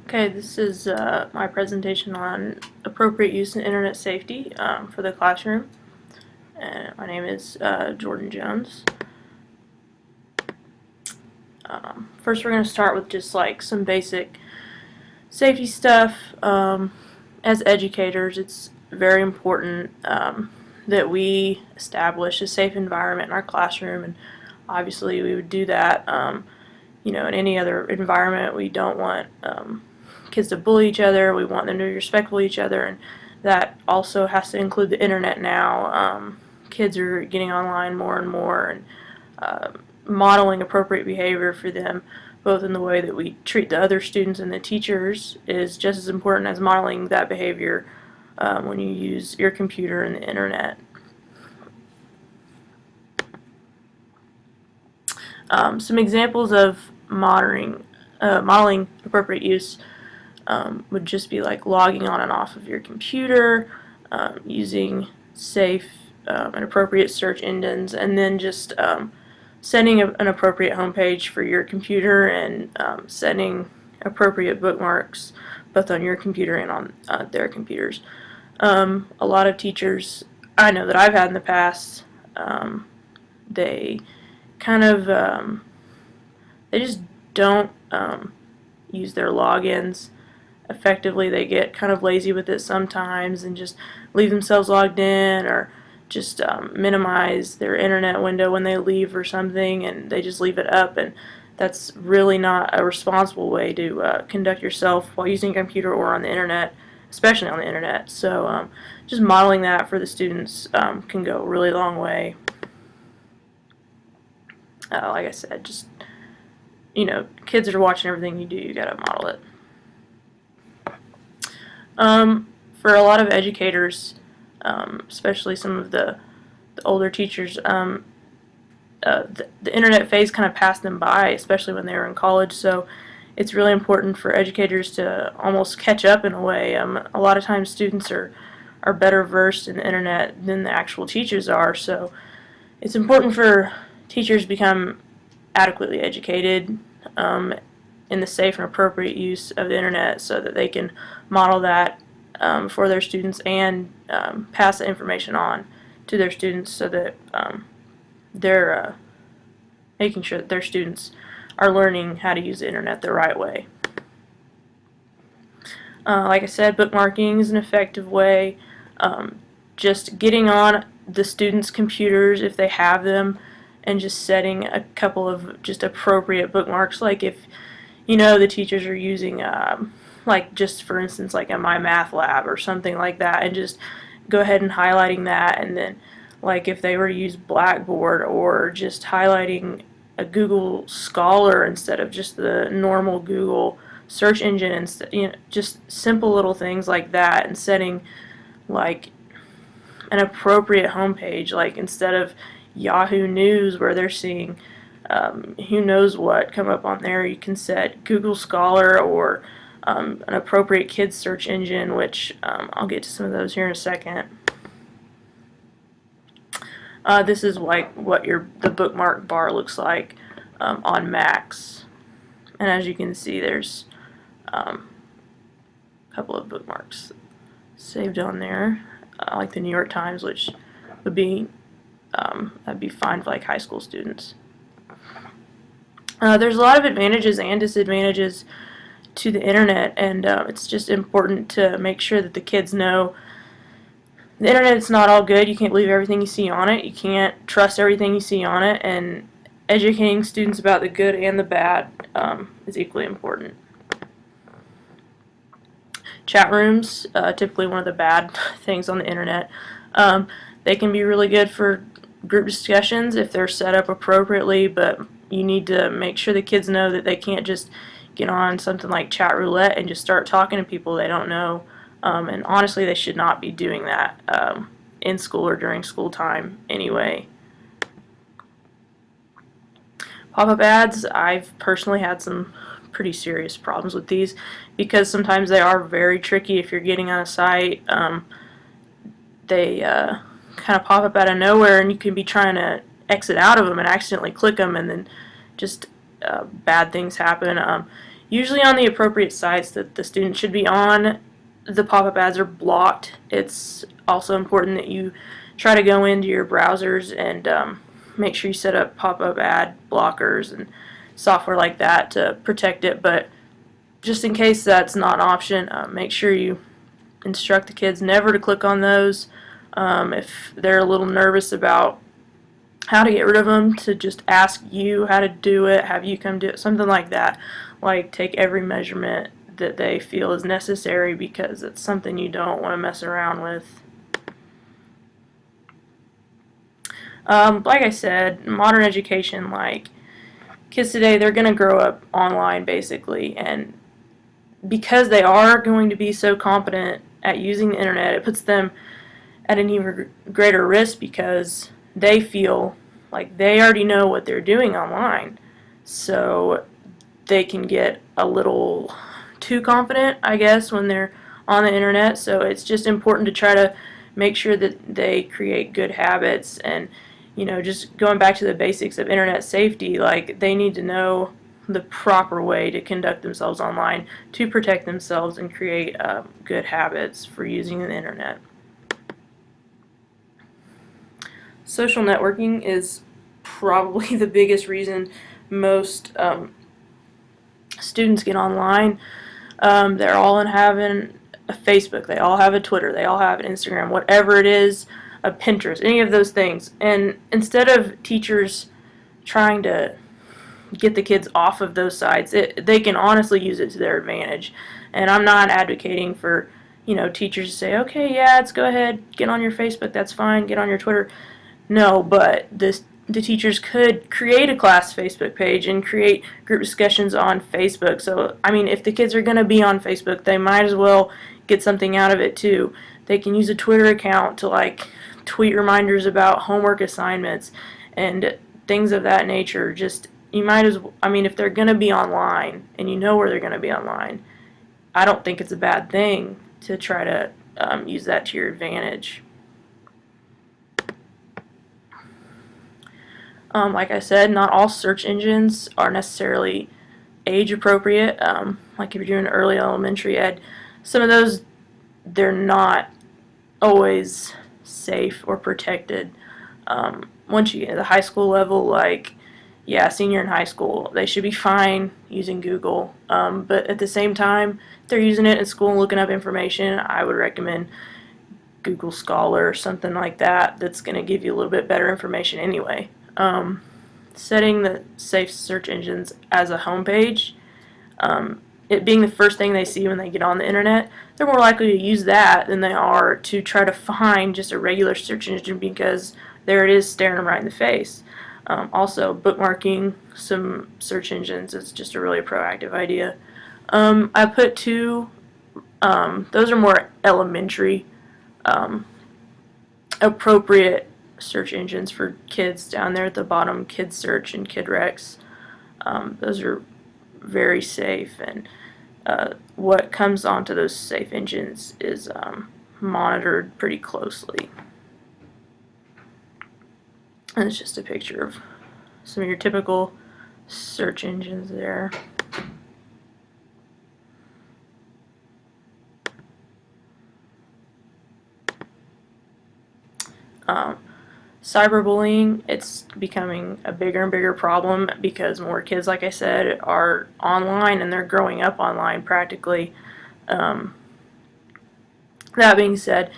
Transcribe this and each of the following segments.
Okay, this is my presentation on appropriate use and internet safety for the classroom. And my name is Jordan Jones. First, we're going to start with just like some basic safety stuff. As educators, it's very important that we establish a safe environment in our classroom, and obviously we would do that in any other environment. We don't want kids to bully each other. We want them to be respectful of each other, and that also has to include the internet now. Kids are getting online more and more, and modeling appropriate behavior for them, both in the way that we treat the other students and the teachers, is just as important as modeling that behavior when you use your computer and the internet. Some examples of modeling appropriate use would just be like logging on and off of your computer, using safe and appropriate search engines, and then just setting an appropriate homepage for your computer, and setting appropriate bookmarks both on your computer and on their computers. A lot of teachers I know that I've had in the past, they kind of they just don't use their logins effectively. They get kind of lazy with it sometimes and just leave themselves logged in, or just minimize their internet window when they leave or something, and they just leave it up, and that's really not a responsible way to conduct yourself while using a computer or on the internet, especially on the internet. So just modeling that for the students can go a really long way. Like I said, just, kids are watching everything you do, you gotta model it. For a lot of educators, especially some of the older teachers, the internet phase kind of passed them by, especially when they were in college. So it's really important for educators to almost catch up in a way. A lot of times students are better versed in the internet than the actual teachers are. So it's important for teachers to become adequately educated in the safe and appropriate use of the internet, so that they can model that for their students, and pass the information on to their students, so that they're making sure that their students are learning how to use the internet the right way. Like I said, bookmarking is an effective way. Just getting on the students' computers if they have them, and just setting a couple of just appropriate bookmarks. Like if the teachers are using like, just for instance, like a My Math Lab or something like that, and just go ahead and highlighting that. And then like if they were to use Blackboard, or just highlighting a Google Scholar instead of just the normal Google search engine, and just simple little things like that, and setting like an appropriate homepage, like instead of Yahoo News where they're seeing who knows what come up on there, you can set Google Scholar, or an appropriate kids search engine, which I'll get to some of those here in a second. This is like what the bookmark bar looks like on Macs, and as you can see, there's a couple of bookmarks saved on there, like the New York Times, which would be that'd be fine for like high school students. There's a lot of advantages and disadvantages to the internet, and it's just important to make sure that the kids know the internet is not all good. You can't believe everything you see on it. You can't trust everything you see on it, and educating students about the good and the bad is equally important. Chat rooms, typically one of the bad things on the internet. They can be really good for group discussions if they're set up appropriately, but you need to make sure the kids know that they can't just get on something like chat roulette and just start talking to people they don't know. And honestly, they should not be doing that in school or during school time anyway. Pop-up ads, I've personally had some pretty serious problems with these, because sometimes they are very tricky. If you're getting on a site, they kind of pop up out of nowhere, and you can be trying to exit out of them and accidentally click them, and then just bad things happen. usually on the appropriate sites that the student should be on. The pop-up ads are blocked. It's also important that you try to go into your browsers and make sure you set up pop-up ad blockers and software like that to protect it. But just in case that's not an option, make sure you instruct the kids never to click on those. If they're a little nervous about how to get rid of them, to just ask you how to do it, have you come do it, something like that. Like, take every measurement that they feel is necessary, because it's something you don't want to mess around with. Like I said, modern education, like kids today, they're going to grow up online basically, and because they are going to be so competent at using the internet, it puts them at an even greater risk, because they feel like they already know what they're doing online. So they can get a little too confident, I guess, when they're on the internet. So it's just important to try to make sure that they create good habits, and just going back to the basics of internet safety, like they need to know the proper way to conduct themselves online to protect themselves and create good habits for using the internet. Social networking is probably the biggest reason most students get online. They're all having a Facebook, they all have a Twitter, they all have an Instagram, whatever it is, a Pinterest, any of those things. And instead of teachers trying to get the kids off of those sites, they can honestly use it to their advantage. And I'm not advocating for teachers to say, okay, yeah, let's go ahead, get on your Facebook, that's fine, get on your Twitter. No, but the teachers could create a class Facebook page and create group discussions on Facebook. So, I mean, if the kids are going to be on Facebook, they might as well get something out of it too. They can use a Twitter account to tweet reminders about homework assignments and things of that nature. Just, you might as well, I mean, if they're going to be online and you know where they're going to be online, I don't think it's a bad thing to try to use that to your advantage. Like I said, not all search engines are necessarily age appropriate. Like if you're doing early elementary ed, some of those, they're not always safe or protected. Once you get to the high school level, senior in high school, they should be fine using Google. But at the same time, if they're using it in school and looking up information, I would recommend Google Scholar or something like that, that's going to give you a little bit better information anyway. Setting the safe search engines as a homepage, it being the first thing they see when they get on the internet, they're more likely to use that than they are to try to find just a regular search engine, because there it is staring them right in the face. Also, bookmarking some search engines is just a really proactive idea. I put two, those are more elementary, appropriate search engines for kids down there at the bottom, Kid Search and Kid Rex. Those are very safe, and what comes onto those safe engines is monitored pretty closely. And it's just a picture of some of your typical search engines there. Cyberbullying, it's becoming a bigger and bigger problem because more kids, like I said, are online and they're growing up online practically. That being said,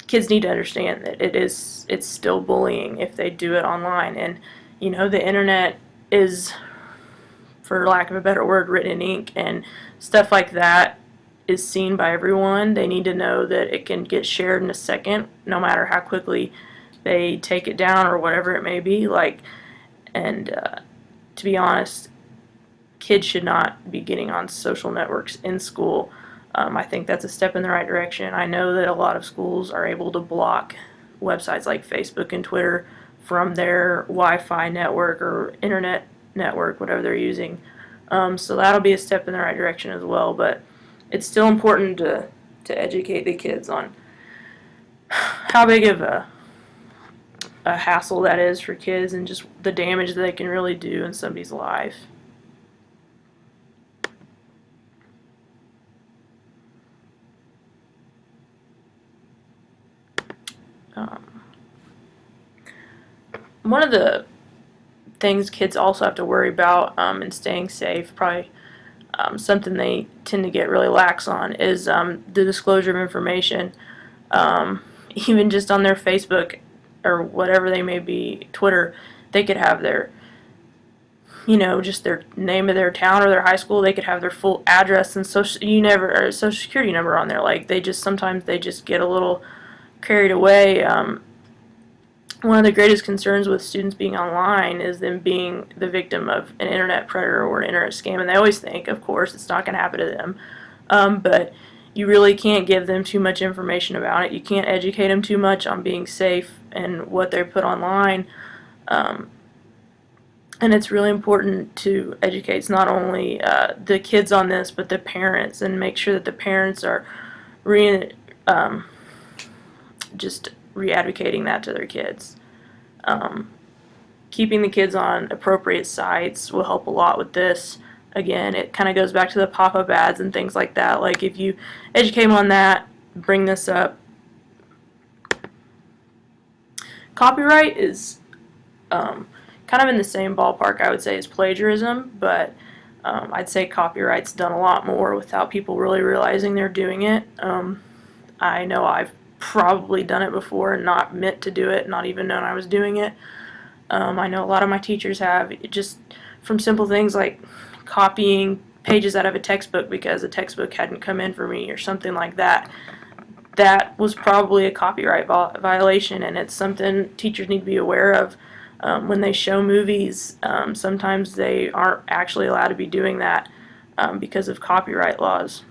kids need to understand that it's still bullying if they do it online. And the internet is, for lack of a better word, written in ink, and stuff like that is seen by everyone. They need to know that it can get shared in a second, no matter how quickly they take it down or whatever it may be. To be honest, kids should not be getting on social networks in school. I think that's a step in the right direction. I know that a lot of schools are able to block websites like Facebook and Twitter from their Wi-Fi network or internet network, whatever they're using. So that'll be a step in the right direction as well. But it's still important to educate the kids on how big of a hassle that is for kids, and just the damage that they can really do in somebody's life. One of the things kids also have to worry about in staying safe, probably something they tend to get really lax on, is the disclosure of information. Even just on their Facebook or whatever they may be, Twitter, they could have their, just their name of their town or their high school. They could have their full address and social security number on there. Like sometimes they just get a little carried away. One of the greatest concerns with students being online is them being the victim of an internet predator or an internet scam, and they always think, of course, it's not going to happen to them. But you really can't give them too much information about it. You can't educate them too much on being safe and what they put online. And it's really important to educate not only the kids on this, but the parents, and make sure that the parents are just re-advocating that to their kids. Keeping the kids on appropriate sites will help a lot with this. Again, it kind of goes back to the pop-up ads and things like that. Like if you educate them on that, bring this up. Copyright is kind of in the same ballpark, I would say, as plagiarism, but I'd say copyright's done a lot more without people really realizing they're doing it. I know I've probably done it before and not meant to do it, not even known I was doing it. I know a lot of my teachers have, just from simple things like copying pages out of a textbook because a textbook hadn't come in for me or something like that. That was probably a copyright violation, and it's something teachers need to be aware of. When they show movies, sometimes they aren't actually allowed to be doing that because of copyright laws.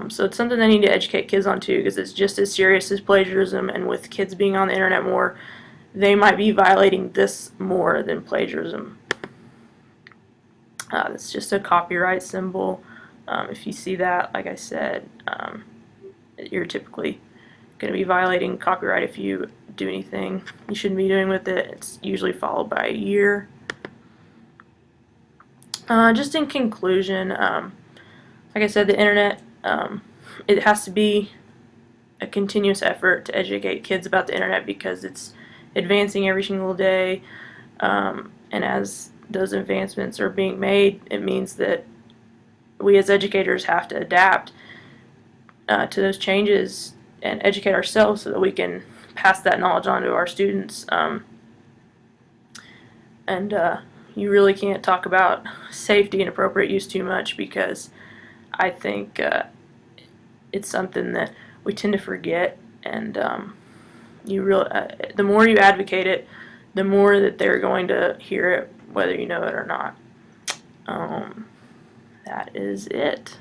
So it's something they need to educate kids on too, because it's just as serious as plagiarism, and with kids being on the internet more, they might be violating this more than plagiarism. It's just a copyright symbol. If you see that, like I said, you're typically going to be violating copyright if you do anything you shouldn't be doing with it. It's usually followed by a year. Just in conclusion, like I said, the internet, it has to be a continuous effort to educate kids about the internet because it's advancing every single day, and as those advancements are being made, it means that we as educators have to adapt to those changes and educate ourselves so that we can pass that knowledge on to our students. You really can't talk about safety and appropriate use too much, because I think it's something that we tend to forget, and the more you advocate it, the more that they're going to hear it, whether you know it or not. That is it.